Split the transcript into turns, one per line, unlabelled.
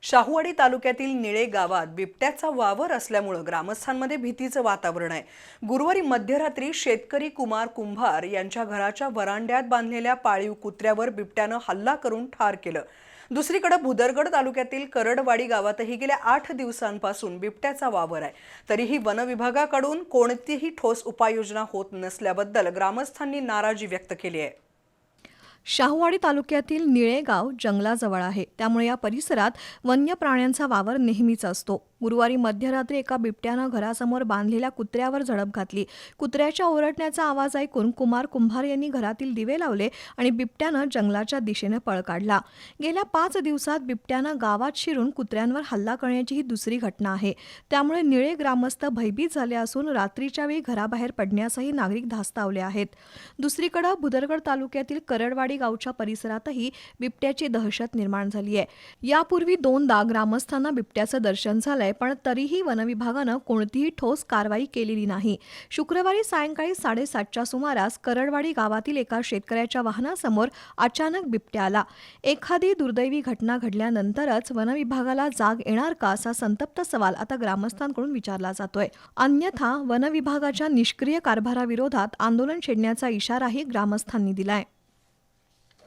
शाहूवाडी तालुक्यातील निळे गावात बिबट्याचा वावर असल्यामुळे ग्रामस्थांमध्ये भीतीचं वातावरण आहे। गुरुवारी मध्यरात्री शेतकरी कुमार कुंभार यांच्या घराच्या वरांड्यात बांधलेल्या पाळीव कुत्र्यावर बिबट्यानं हल्ला करून ठार केलं। दुसरीकडे भुदरगड तालुक्यातील करडवाडी गावातही गेल्या 8 दिवसांपासून बिबट्याचा वावर आहे। तरीही वन विभागाकडून कोणतीही ठोस उपाययोजना होत नसल्याबद्दल ग्रामस्थांनी नाराजी व्यक्त केली आहे।
शाहूवाडी तालुक्यातील निळेगाव जंगलाजवळ आहे, त्यामुळे या परिसरात वन्य प्राण्यांचा वावर नेहमीच असतो। गुरुवारी मध्यरात्री एका बिबट्यानं घरासमोर बांधलेल्या कुत्र्यावर झडप घातली। कुत्र्याच्या ओरडण्याचा आवाज ऐकून कुमार कुंभार यांनी घरातील दिवे लावले आणि बिबट्यानं जंगलाच्या दिशेने पळ काढला। गेल्या 5 दिवसात बिबट्यानं गावात शिरून कुत्र्यांवर हल्ला करण्याची ही दुसरी घटना आहे। त्यामुळे निळे ग्रामस्थ भयभीत झाले असून रात्रीच्या वेळी घराबाहेर पडण्यासही नागरिक धास्तावले आहेत। दुसरीकडे भुदरगड तालुक्यातील करडवाडी गावच्या परिसरातही बिबट्याची दहशत निर्माण झाली आहे। यापूर्वी 2दा ग्रामस्थांना बिबट्याचं दर्शन झालंय, पण तरीही वनविभागानं कोणतीही ठोस कारवाई केलेली नाही। शुक्रवारी सायंकाळी 7:30च्या सुमारास करडवाडी गावातील एका शेतकऱ्याच्या वाहनासमोर अचानक बिबट्या आला। एखादी दुर्दैवी घटना घडल्यानंतरच वनविभागाला जाग येणार का, असा संतप्त सवाल आता ग्रामस्थांकडून विचारला जातोय। अन्यथा वनविभागाच्या निष्क्रिय कारभाराविरोधात आंदोलन छेडण्याचा इशाराही ग्रामस्थांनी दिलाय।